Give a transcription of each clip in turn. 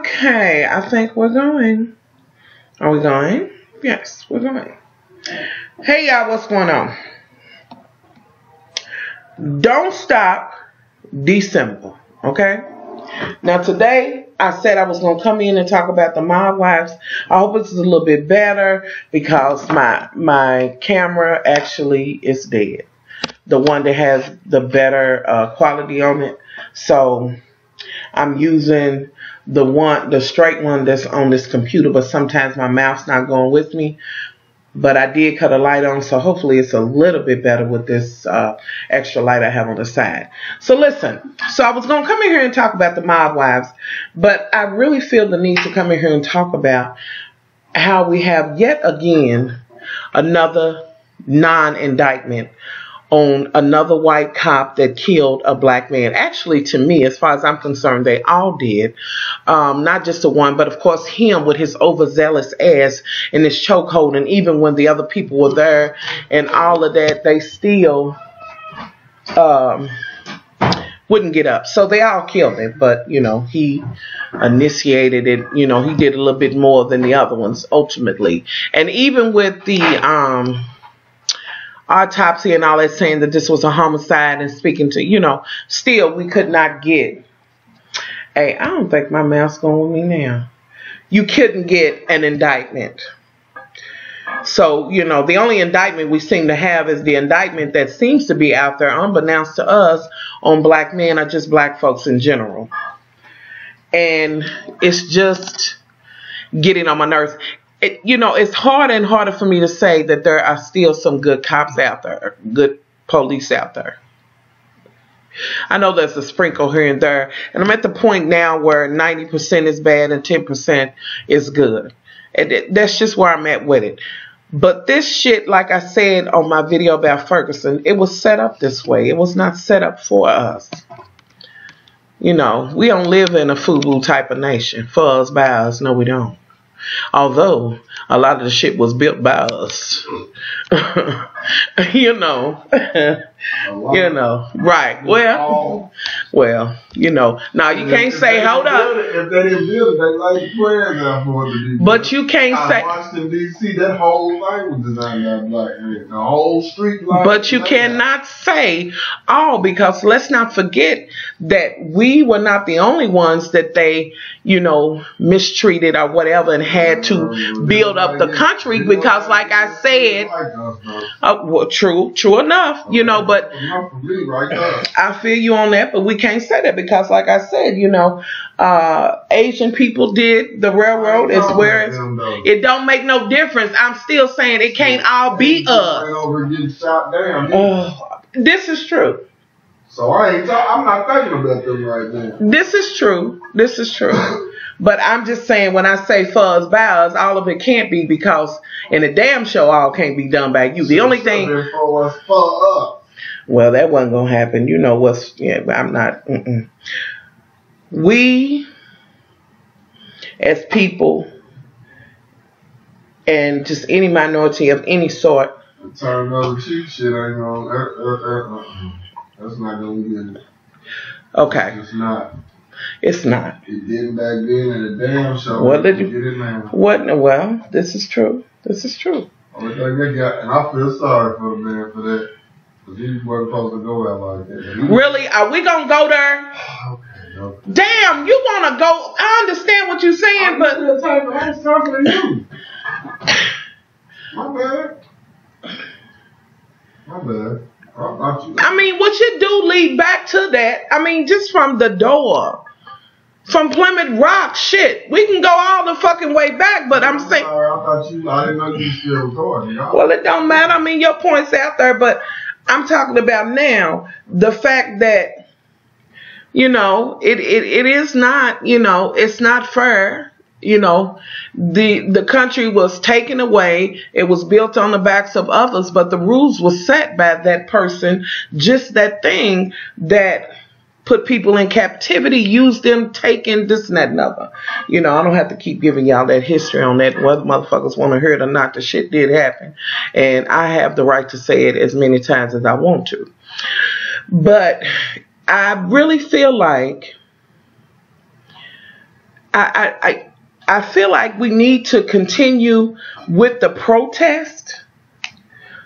Okay, I think we're going. Are we going? Yes, we're going. Hey, y'all, what's going on? Don't stop December, okay? Now, today, I said I was going to come in and talk about the mob wives. I hope it's a little bit better because my camera actually is dead. The one that has the better quality on it. So, I'm using the straight one that's on this computer, but sometimes my mouth's not going with me. But I did cut a light on, so hopefully it's a little bit better with this extra light I have on the side. So listen, so I was going to come in here and talk about the mob wives, but I really feel the need to come in here and talk about how we have yet again another non-indictment on another white cop that killed a black man. Actually, to me, as far as I'm concerned, they all did. Not just the one, but of course him with his overzealous ass and his chokehold. And even when the other people were there and all of that, they still wouldn't get up. So they all killed him. But, you know, he initiated it. You know, he did a little bit more than the other ones ultimately. And even with the autopsy and all that, saying that this was a homicide and speaking to, you know, still we could not get I don't think my mouth's going with me now. You couldn't get an indictment. So, you know, the only indictment we seem to have is the indictment that seems to be out there unbeknownst to us on black men or just black folks in general. And it's just getting on my nerves. You know, it's harder and harder for me to say that there are still some good cops out there, good police out there. I know there's a sprinkle here and there, and I'm at the point now where 90% is bad and 10% is good. And that's just where I'm at with it. But this shit, like I said on my video about Ferguson, it was set up this way. It was not set up for us. You know, we don't live in a FUBU type of nation. For us, by us. No, we don't. Although a lot of the shit was built by us. You know. You know. Right. Well, you know. Now you can't say, hold up. If they didn't build it, they laid prayers out for it to be built. But you can't say. Washington, D.C., that whole thing was designed by black men. The whole street light. But you cannot say all, because let's not forget that we were not the only ones that they, you know, mistreated or whatever and had to build up the country, because like I said, well, true enough, you know, but I feel you on that, but we can't say that because like I said, you know, Asian people did the railroad as where it don't make no difference. I'm still saying it can't all be us. This is true. So I'm not thinking about them right now. This is true. This is true. But I'm just saying, when I say fuzz bows, all of it can't be, because in a damn show all can't be done by you. The only thing. Well, that wasn't gonna happen. You know what's? Yeah, but I'm not. We, as people, and just any minority of any sort. Turn another cheap shit ain't gonna. That's not gonna be good. Okay. It's not. It's not. It didn't back then in the damn show. What did you get it now? What? Well, this is true. This is true. Only thing they got, and I feel sorry for the man for that. Because he wasn't supposed to go out like that. Really? Are we gonna go there? Okay. Damn, you wanna go? I understand what you're saying, but I'm talking to you. My bad. My bad. I mean, what you do lead back to that. I mean, just from the door. From Plymouth Rock, shit. We can go all the fucking way back, but I'm saying. I didn't know you still recording. Well, it don't matter. I mean, your point's out there, but I'm talking about now the fact that, you know, it is not, you know, it's not fair. You know, the country was taken away. It was built on the backs of others, but the rules were set by that person. Just that thing that put people in captivity, used them, taken this and that and other. You know, I don't have to keep giving y'all that history on that. Whether motherfuckers want to hear it or not, the shit did happen. And I have the right to say it as many times as I want to. But I really feel like I feel like we need to continue with the protest,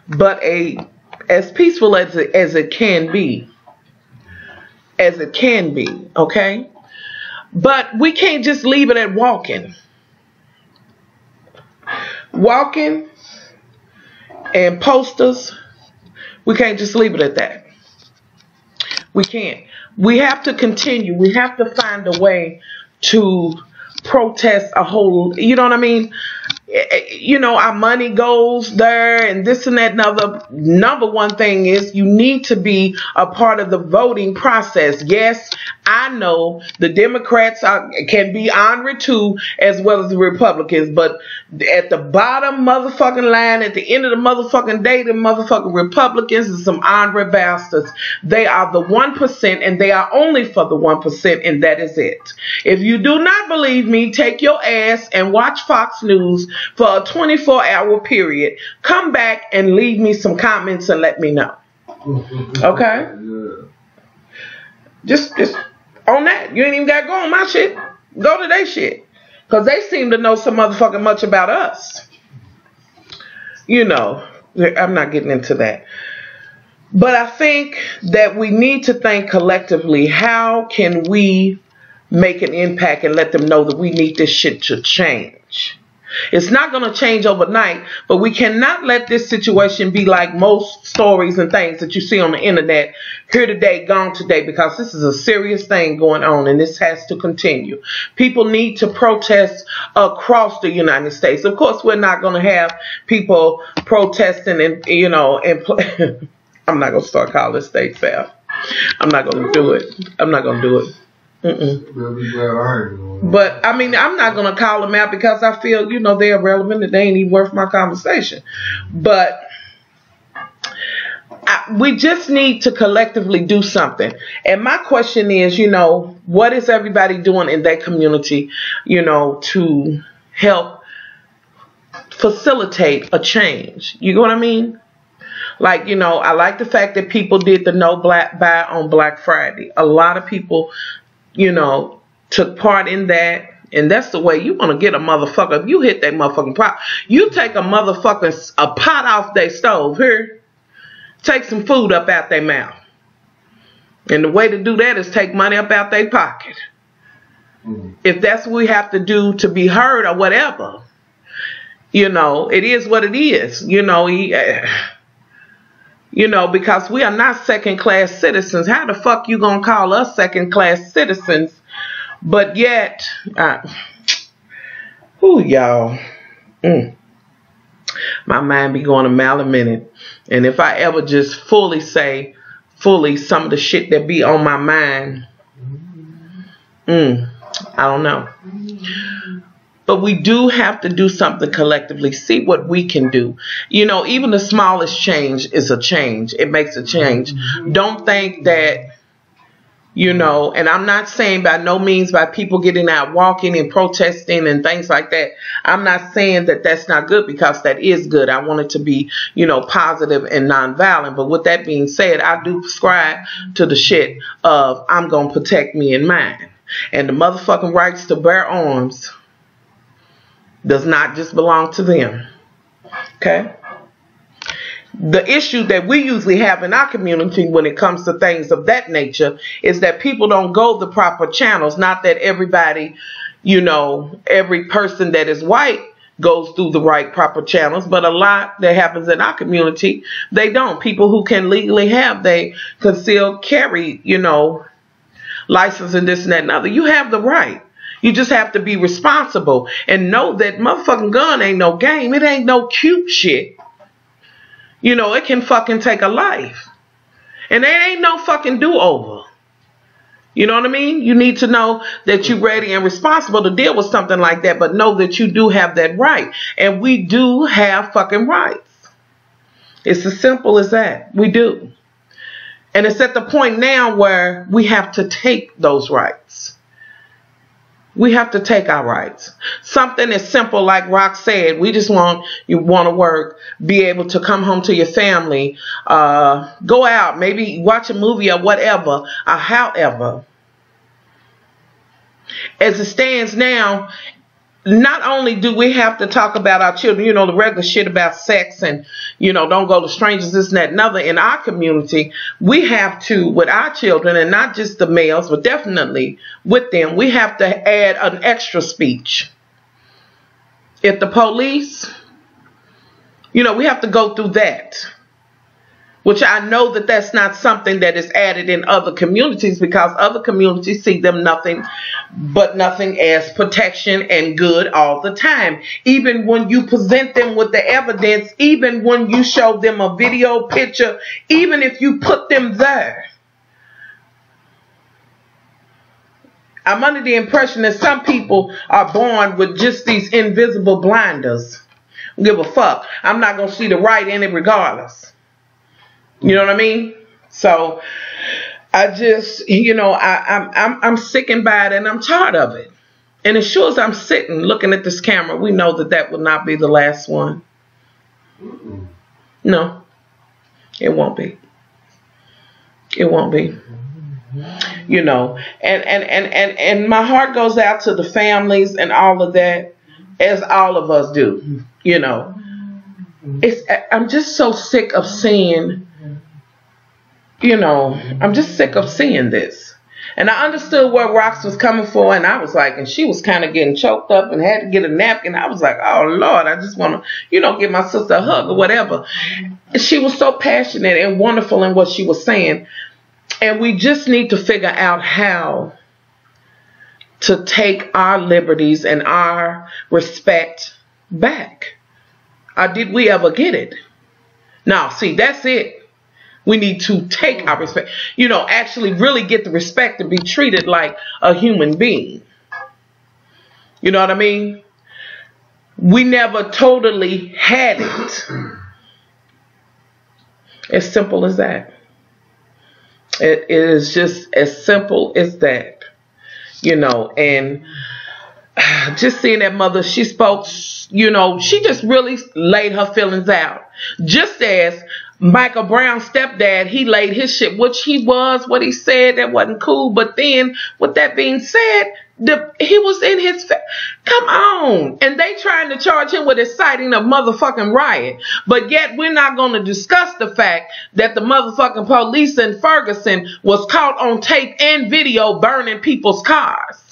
but as peaceful as it can be. As it can be, okay? But we can't just leave it at walking. Walking and posters, we can't just leave it at that. We can't. We have to continue. We have to find a way to protest a whole, you know what I mean? You know, our money goes there and this and that. Number one thing is you need to be a part of the voting process. Yes, I know the Democrats can be honored too, as well as the Republicans, but at the bottom motherfucking line, at the end of the motherfucking day, the motherfucking Republicans are some honorary bastards. They are the 1%, and they are only for the 1%, and that is it. If you do not believe me, take your ass and watch Fox News for a 24-hour period. Come back and leave me some comments and let me know. Okay? Just on that. You ain't even got to go on my shit. Go to their shit. Because they seem to know so motherfucking much about us. You know, I'm not getting into that. But I think that we need to think collectively, how can we make an impact and let them know that we need this shit to change? It's not going to change overnight, but we cannot let this situation be like most stories and things that you see on the internet, here today, gone today, because this is a serious thing going on and this has to continue. People need to protest across the United States. Of course, we're not going to have people protesting and, you know, and I'm not going to start calling state fair. I'm not going to do it. I'm not going to do it. But I mean, I'm not going to call them out because I feel, you know, they're irrelevant and they ain't even worth my conversation. But we just need to collectively do something. And my question is, you know, what is everybody doing in their community, you know, to help facilitate a change? You know what I mean? Like, you know, I like the fact that people did the no black buy on Black Friday. A lot of people, you know, took part in that. And that's the way you want to get a motherfucker. If you hit that motherfucking pot, you take a pot off their stove here, take some food up out their mouth. And the way to do that is take money up out their pocket. If that's what we have to do to be heard or whatever, you know, it is what it is. You know, because we are not second-class citizens. How the fuck you gonna call us second-class citizens? But yet, y'all, my mind be going a mile a minute. And if I ever just fully say some of the shit that be on my mind, I don't know. But we do have to do something collectively. See what we can do. You know, even the smallest change is a change. It makes a change. Don't think that, you know, and I'm not saying by no means by people getting out walking and protesting and things like that. I'm not saying that that's not good, because that is good. I want it to be, you know, positive and nonviolent. But with that being said, I do subscribe to the shit of I'm going to protect me and mine. And the motherfucking rights to bear arms does not just belong to them. Okay? The issue that we usually have in our community when it comes to things of that nature is that people don't go the proper channels. Not that everybody, you know, every person that is white goes through the right proper channels, but a lot that happens in our community, they don't. People who can legally have, they concealed carry, you know, license and this and that and other. You have the right. You just have to be responsible and know that motherfucking gun ain't no game. It ain't no cute shit. You know, it can fucking take a life. And there ain't no fucking do-over. You know what I mean? You need to know that you're ready and responsible to deal with something like that, but know that you do have that right. And we do have fucking rights. It's as simple as that. We do. And it's at the point now where we have to take those rights. We have to take our rights. Something as simple like Rock said, we just want you want to work, be able to come home to your family, go out, maybe watch a movie or whatever, or however. as it stands now, not only do we have to talk about our children, you know, the regular shit about sex and, you know, don't go to strangers, this and that and other in our community, we have to, with our children, and not just the males, but definitely with them, we have to add an extra speech. If the police, you know, we have to go through that. Which I know that that's not something that is added in other communities, because other communities see them nothing as protection and good all the time. Even when you present them with the evidence, even when you show them a video picture, even if you put them there. I'm under the impression that some people are born with just these invisible blinders. Don't give a fuck. I'm not going to see the right in it regardless. You know what I mean? So I just, you know, I'm sickened by it, and I'm tired of it. And as sure as I'm sitting looking at this camera, we know that that will not be the last one. No, it won't be. It won't be. You know, and my heart goes out to the families and all of that, as all of us do. You know, I'm just so sick of seeing. You know, I'm just sick of seeing this. And I understood where Rox was coming for, and I was like, and she was kind of getting choked up and had to get a napkin. I was like, oh, Lord, I just want to, you know, give my sister a hug or whatever. And she was so passionate and wonderful in what she was saying. And we just need to figure out how to take our liberties and our respect back. Or did we ever get it? Now, see, that's it. We need to take our respect, you know, actually really get the respect to be treated like a human being. You know what I mean? We never totally had it. As simple as that. It is just as simple as that. You know, and just seeing that mother, she spoke, you know, she just really laid her feelings out. Just as Michael Brown's stepdad, he laid his shit, which he was, what he said, that wasn't cool. But then, with that being said, he was in his, come on. And they trying to charge him with inciting a motherfucking riot. But yet, we're not going to discuss the fact that the motherfucking police in Ferguson was caught on tape and video burning people's cars.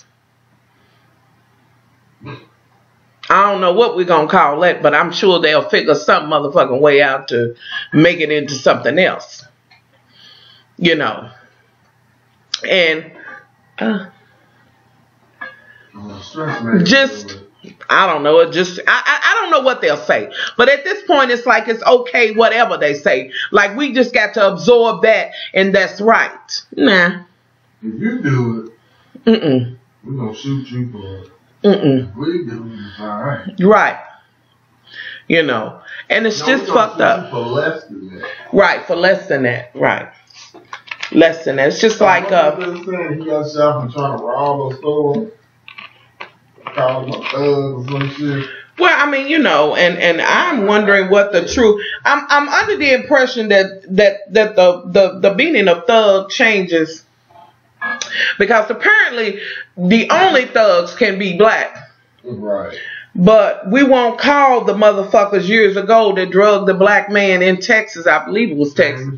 I don't know what we're going to call that, but I'm sure they'll figure some motherfucking way out to make it into something else. You know. And just, I don't know. It just, I don't know what they'll say. But at this point, it's like it's okay, whatever they say. Like, we just got to absorb that, and that's right. Nah. If you do it, we're going to shoot you for it. We do it, all right. Right. You know. And it's just fucked up. For less than that. Right, for less than that. Right. Less than that. It's just like he got shot for trying to rob a store. Call him a thug or some shit. Well, I mean, you know, and I'm wondering what the truth. I'm under the impression that the meaning of thug changes. Because apparently the only thugs can be black. Right. But we won't call the motherfuckers years ago that drugged the black man in Texas, I believe it was Texas,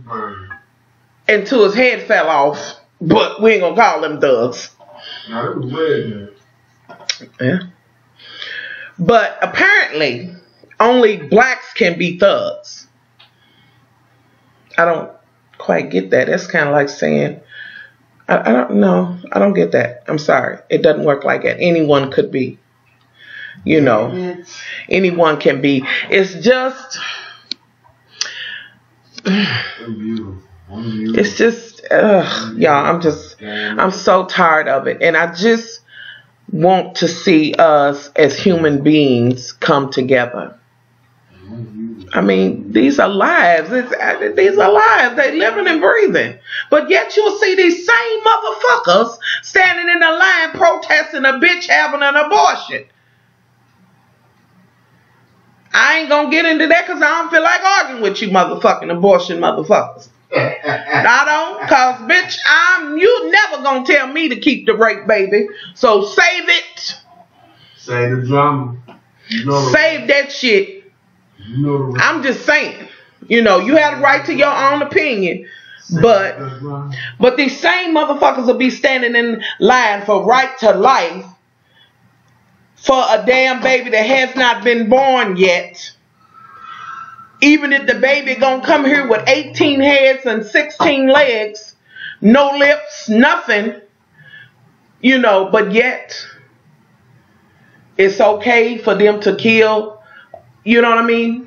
until his head fell off. But we ain't gonna call them thugs. No, it was red. Yeah. But apparently only blacks can be thugs. I don't quite get that. That's kind of like saying, I don't know. I don't get that. I'm sorry. It doesn't work like that. Anyone could be. You know. Anyone can be. It's just. It's just. Y'all, I'm so tired of it. And I just want to see us as human beings come together. I mean, these are lives. These are lives. They living and breathing. But yet you'll see these same motherfuckers standing in a line protesting a bitch having an abortion. I ain't gonna get into that because I don't feel like arguing with you motherfucking abortion motherfuckers. I don't, cause bitch, you never gonna tell me to keep the rape, baby. So save it. Save the drama. Save that shit. I'm just saying. You know, you have the right to your own opinion. But these same motherfuckers will be standing in line for right to life for a damn baby that has not been born yet. Even if the baby gonna come here with 18 heads and 16 legs, no lips, nothing, you know, but yet it's okay for them to kill, you know what I mean?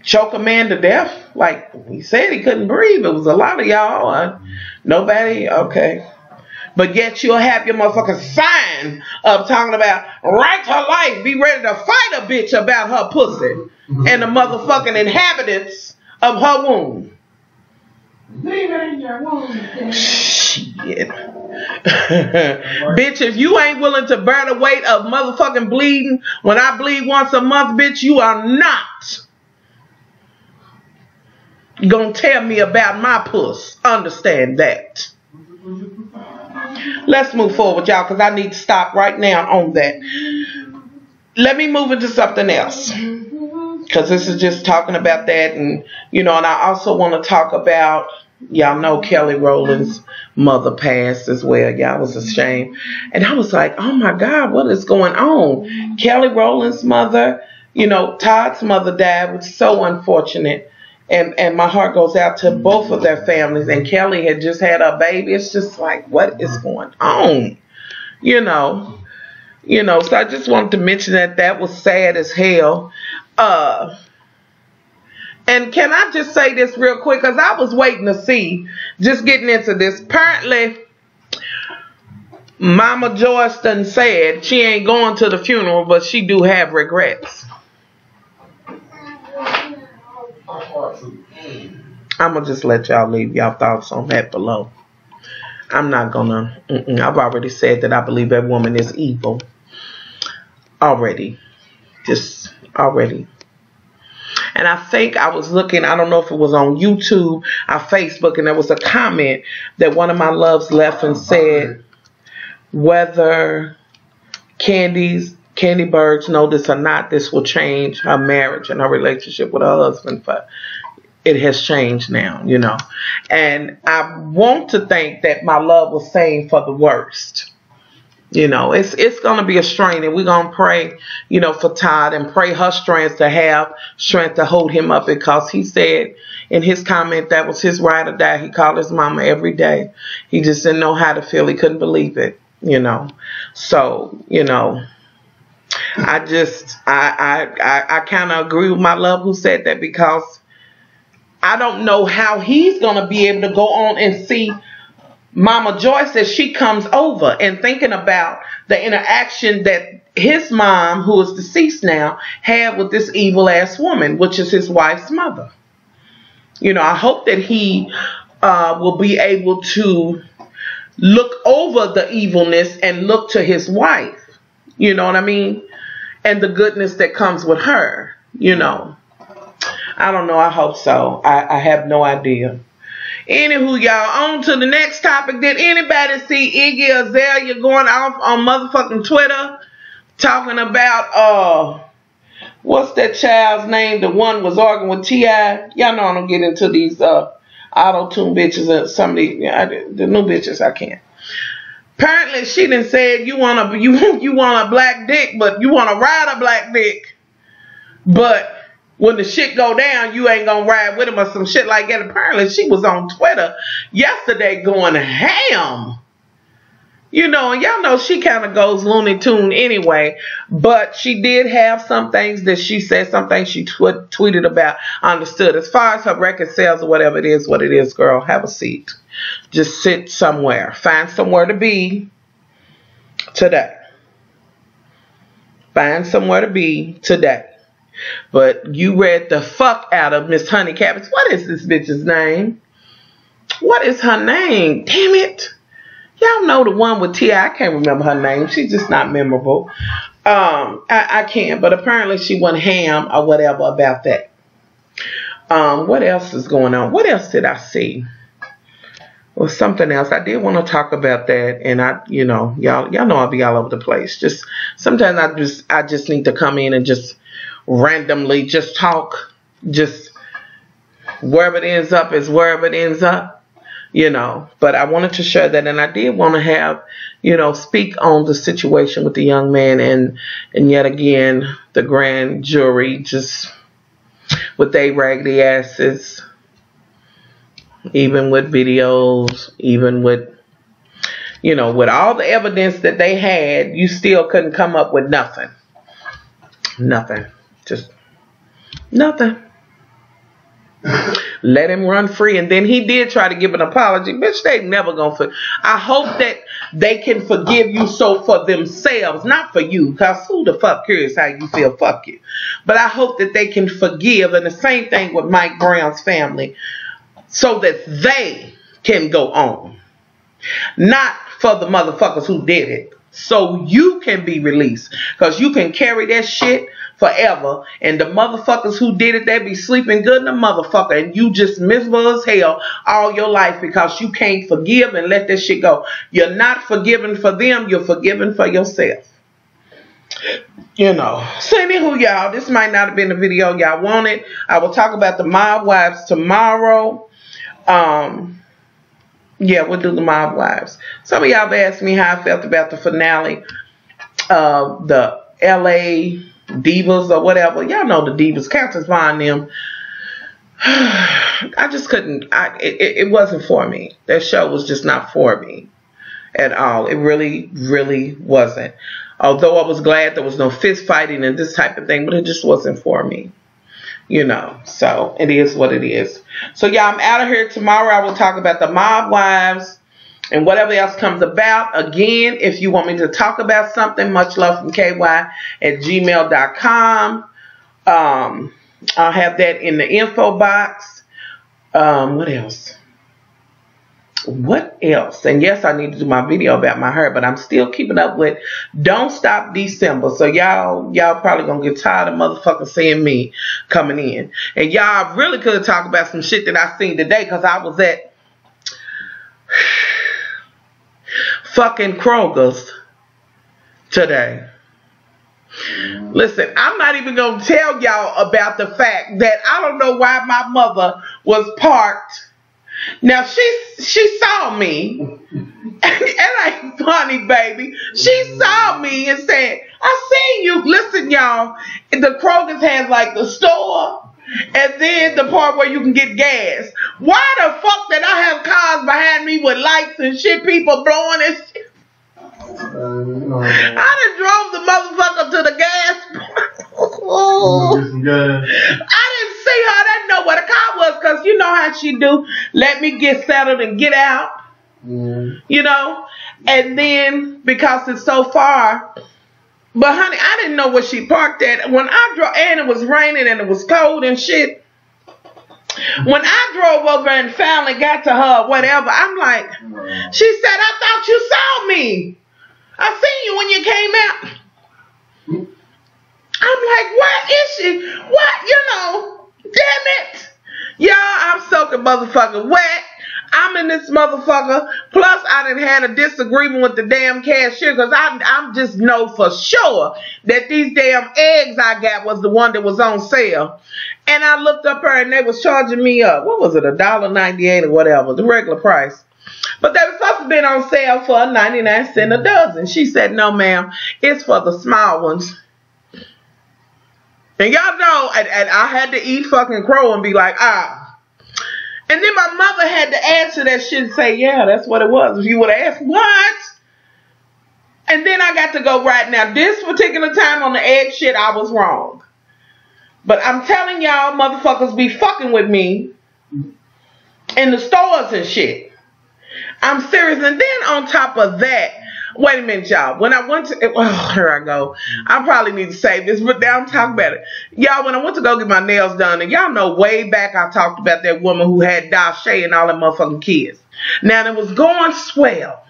Choke a man to death. Like he said, he couldn't breathe. It was a lot of y'all. Nobody, okay. But yet you'll have your motherfucking sign up talking about right to life. Be ready to fight a bitch about her pussy and the motherfucking inhabitants of her womb. Shit. Bitch, if you ain't willing to bear the weight of motherfucking bleeding when I bleed once a month, bitch, you are not gonna tell me about my puss. Understand that. Let's move forward, y'all, because I need to stop right now on that. Let me move into something else, because this is just talking about that. And, you know, and I also want to talk about, y'all know Kelly Rowland's mother passed as well. Y'all, was a shame. And I was like, oh my God, what is going on? Kelly Rowland's mother, you know, Todd's mother died, which is so unfortunate. And my heart goes out to both of their families. And Kelly had just had a baby. It's just like, what is going on? You know, so I just wanted to mention that was sad as hell. And can I just say this real quick? Because I was waiting to see, just getting into this. Apparently, Mama Joyce done said she ain't going to the funeral, but she do have regrets. I'm going to just let y'all leave y'all thoughts on that below. I'm not going to. I've already said that I believe that woman is evil. Already. Just already. And I think I was looking, I don't know if it was on YouTube or Facebook, and there was a comment that one of my loves left and said, whether Candy Birds know this or not, this will change her marriage and her relationship with her husband. But it has changed now, you know. And I want to think that my love was saying for the worst. You know, it's going to be a strain, and we're going to pray, you know, for Todd, and pray her strength to have strength to hold him up, because he said in his comment that was his ride or die. He called his mama every day. He just didn't know how to feel. He couldn't believe it, you know. So, you know, I kind of agree with my love who said that, because I don't know how he's going to be able to go on and see Mama Joyce as she comes over, and thinking about the interaction that his mom, who is deceased now, had with this evil ass woman, which is his wife's mother. You know, I hope that he will be able to look over the evilness and look to his wife. You know what I mean? And the goodness that comes with her, you know. I don't know. I hope so. I have no idea. Anywho, y'all, on to the next topic. Did anybody see Iggy Azalea going off on motherfucking Twitter talking about, what's that child's name? The one was arguing with T.I. Y'all know I don't get into these auto-tune bitches and some of the new bitches. I can't. Apparently, she done said you want a black dick, but you want to ride a black dick, but when the shit go down, you ain't gonna ride with him or some shit like that. Apparently, she was on Twitter yesterday going ham. You know, and y'all know she kind of goes Looney Tune anyway. But she did have some things that she said, some things she tweeted about, understood. As far as her record sales or whatever it is, what it is, girl, have a seat. Just sit somewhere. Find somewhere to be today. Find somewhere to be today. But you read the fuck out of Miss Honey Cabbage. What is this bitch's name? What is her name? Damn it. Y'all know the one with T.I. I can't remember her name. She's just not memorable. I can't. But apparently she went ham or whatever about that. What else is going on? What else did I see? Or something else. I did want to talk about that, and y'all know I'll be all over the place. Just sometimes I just need to come in and just randomly just talk. Just wherever it ends up is wherever it ends up, But I wanted to share that, and I did want to have, speak on the situation with the young man, and yet again the grand jury just with they raggedy asses. Even with videos, even with, with all the evidence that they had, you still couldn't come up with nothing. Nothing. Just nothing. Let him run free. And then he did try to give an apology. Bitch, they never gonna I hope that they can forgive you for themselves, not for you. Because who the fuck cares how you feel? Fuck you. But I hope that they can forgive. And the same thing with Mike Brown's family. So that they can go on. Not for the motherfuckers who did it. So you can be released. Because you can carry that shit forever. And the motherfuckers who did it, they be sleeping good in the motherfucker. And you just miserable as hell all your life. Because you can't forgive and let that shit go. You're not forgiving for them. You're forgiving for yourself. So anywho, y'all, this might not have been the video y'all wanted. I will talk about the mob wives tomorrow. Yeah, we'll do the mob wives. Some of y'all have asked me how I felt about the finale of the LA Divas or whatever. Y'all know the Divas. Countess Vaughn them. I just couldn't. It wasn't for me. That show was just not for me at all. It really, really wasn't. Although I was glad there was no fist fighting and this type of thing, but it just wasn't for me. So it is what it is. So y'all, I'm out of here. Tomorrow I will talk about the mob wives and whatever else comes about. Again, if you want me to talk about something, muchlovefromky@gmail.com. I'll have that in the info box. What else? What else? And yes, I need to do my video about my hair, but I'm still keeping up with Don't Stop December. So y'all probably gonna get tired of motherfuckers seeing me coming in. And y'all really could talk about some shit that I seen today, because I was at fucking Kroger's today. Listen, I'm not even gonna tell y'all about the fact that I don't know why my mother was parked. Now, she saw me, and ain't funny, baby. She saw me and said, I seen you. Listen, y'all, the Kroger's has like the store, and then the part where you can get gas. Why the fuck did I have cars behind me with lights and shit, people blowing and shit? I done drove the motherfucker to the gas. I didn't see her. I didn't know where the car was, because you know how she do. Let me get settled and get out. And then because it's so far. But honey, I didn't know where she parked at. When I drove, and it was raining and it was cold and shit. When I drove over and finally got to her, whatever, I'm like, she said, I thought you saw me. I seen you when you came out. I'm like, where is she? What? Damn it. Y'all, I'm soaking motherfucker wet. I'm in this motherfucker. Plus, I done had a disagreement with the damn cashier, because I'm just know for sure that these damn eggs I got was the one that was on sale. And I looked up her and they was charging me up. What was it? $1.98 or whatever, the regular price. But they were supposed to have been on sale for 99 cents a dozen. She said, no, ma'am, it's for the small ones. And y'all know, and I had to eat fucking crow and be like, ah. And then my mother had to answer that shit and say, yeah, that's what it was. If you would have asked, what? And then I got to go right now. This particular time on the egg shit, I was wrong. But I'm telling y'all, motherfuckers be fucking with me in the stores and shit. I'm serious. And then on top of that, wait a minute, y'all. When I went to, here I go. I probably need to save this, but now I'm talking about it. Y'all, when I went to go get my nails done, and y'all know way back I talked about that woman who had Dashe and all them motherfucking kids. Now, it was going swell.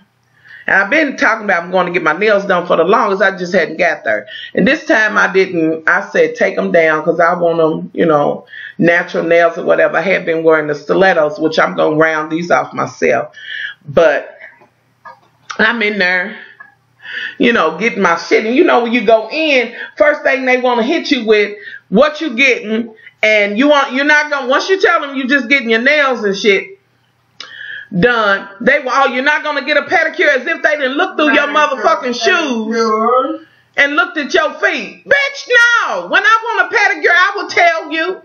And I've been talking about I'm going to get my nails done for the longest. I just hadn't got there. And this time I didn't. I said take them down because I want them, you know, natural nails or whatever. I had been wearing the stilettos, which I'm going to round these off myself. But I'm in there, you know, getting my shit. And you know, when you go in, first thing they want to hit you with, what you getting. And you're not going to, once you tell them you just getting your nails and shit done, you're not going to get a pedicure, as if they didn't look through your motherfucking shoes and looked at your feet. Bitch, no. When I want a pedicure, I will tell you.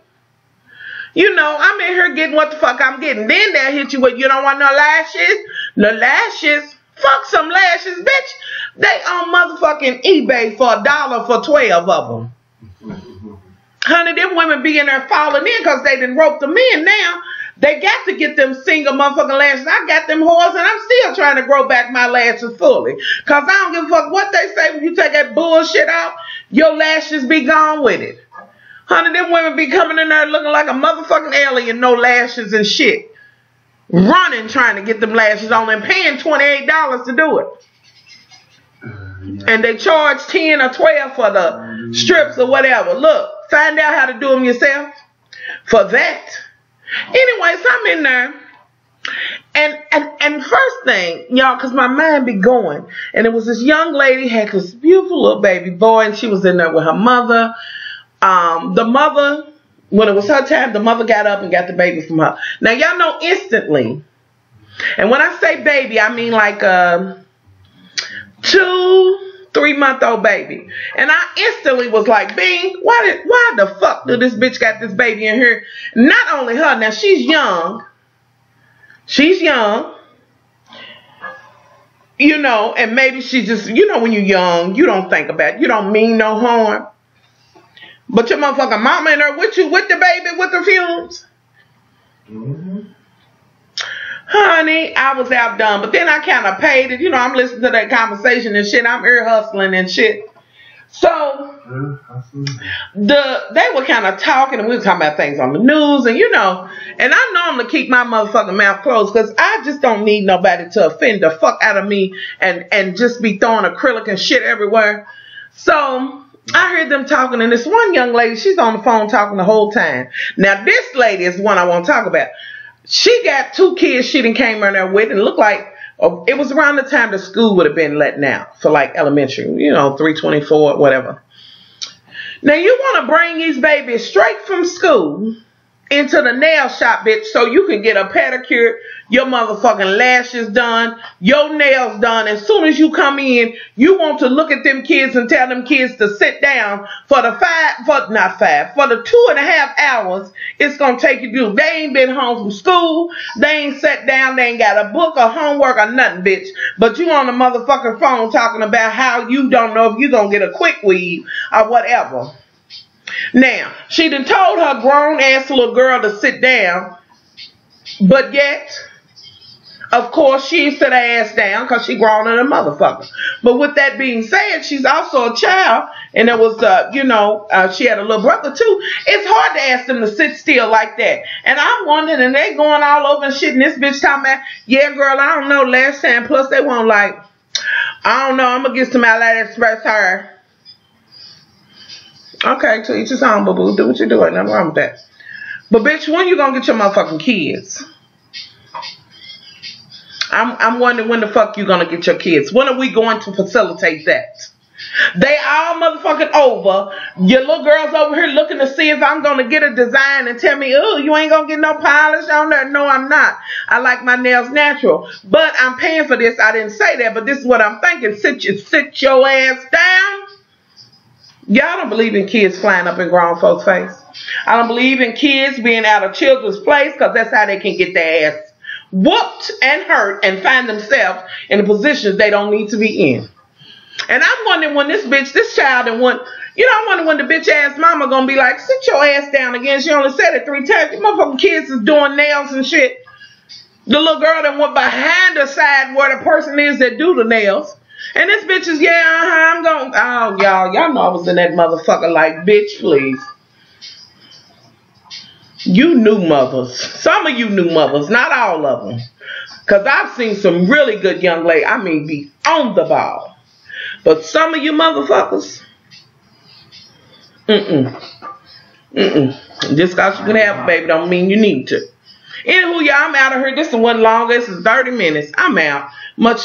You know, I'm in here getting what the fuck I'm getting. Then they'll hit you with, you don't want no lashes? No lashes? Fuck some lashes, bitch. They on motherfucking eBay for $1 for 12 of them. Honey, them women be in there falling in because they done roped them in now. They got to get them single motherfucking lashes. I got them whores and I'm still trying to grow back my lashes fully. Because I don't give a fuck what they say when you take that bullshit out. Your lashes be gone with it. Honey, them women be coming in there looking like a motherfucking alien, no lashes and shit. Running trying to get them lashes on and paying $28 to do it. And they charge 10 or 12 for the strips or whatever. Look, find out how to do them yourself for that. Anyways, I'm in there. And first thing, y'all, because my mind be going. And it was this young lady, had this beautiful little baby boy, and she was in there with her mother. The mother, when it was her time, the mother got up and got the baby from her. Now, y'all know instantly. And when I say baby, I mean like 2-3-month-old baby. And I instantly was like, Bing, why the fuck do this bitch got this baby in here? Not only her, now she's young. She's young. You know, and maybe she just, you know, when you're young, you don't think about it. You don't mean no harm. But your motherfucking mama in there with you, with the baby, with the fumes. Mm-hmm. Honey, I was outdone. But then I kind of paid it. You know, I'm listening to that conversation and shit. I'm ear hustling and shit. So, they were kind of talking, and we were talking about things on the news, and you know, and I normally keep my motherfucking mouth closed because I just don't need nobody to offend the fuck out of me and just be throwing acrylic and shit everywhere. So, I heard them talking, and this one young lady, she's on the phone talking the whole time. Now, this lady is the one I want to talk about. She got 2 kids she done came in there with, and it looked like it was around the time the school would have been letting out for like elementary, you know, 324, whatever. Now, you want to bring these babies straight from school into the nail shop, bitch, so you can get a pedicure, your motherfucking lashes done, your nails done. As soon as you come in, you want to look at them kids and tell them kids to sit down for the 2.5 hours it's going to take you to do. They ain't been home from school. They ain't sat down. They ain't got a book or homework or nothing, bitch. But you on the motherfucking phone talking about how you don't know if you're going to get a quick weave or whatever. Now, she done told her grown-ass little girl to sit down, but yet, of course, she ain't sit her ass down because she grown in a motherfucker. But with that being said, she's also a child, and it was, she had a little brother too. It's hard to ask them to sit still like that. And I'm wondering, and they going all over and shit, and this bitch talking about, yeah, girl, I don't know, last time, plus they want like, I don't know, I'm going to get some Outlet Express hair. Okay, to each his own, boo-boo. Do what you're doing. Nothing wrong with that. But, bitch, when you going to get your motherfucking kids? I'm wondering when the fuck you going to get your kids. When are we going to facilitate that? They all motherfucking over. Your little girl's over here looking to see if I'm going to get a design and tell me, oh, you ain't going to get no polish on there. No, I'm not. I like my nails natural. But I'm paying for this. I didn't say that, but this is what I'm thinking. Sit your ass down. Y'all don't believe in kids flying up in grown folks' face. I don't believe in kids being out of children's place because that's how they can get their ass whooped and hurt and find themselves in the positions they don't need to be in. And I'm wondering when this child, and when, I wonder when the bitch ass mama gonna be like, sit your ass down again. She only said it 3 times. You motherfucking kids is doing nails and shit. The little girl that went behind the side where the person is that do the nails. And this bitch is, I'm going, oh, y'all know I was in that motherfucker like, bitch, please. You new mothers. Some of you new mothers, not all of them. Because I've seen some really good young ladies, I mean, be on the ball. But some of you motherfuckers, just because you can have a baby don't mean you need to. Anywho, y'all, I'm out of here. This is one long. This is 30 minutes. I'm out. Much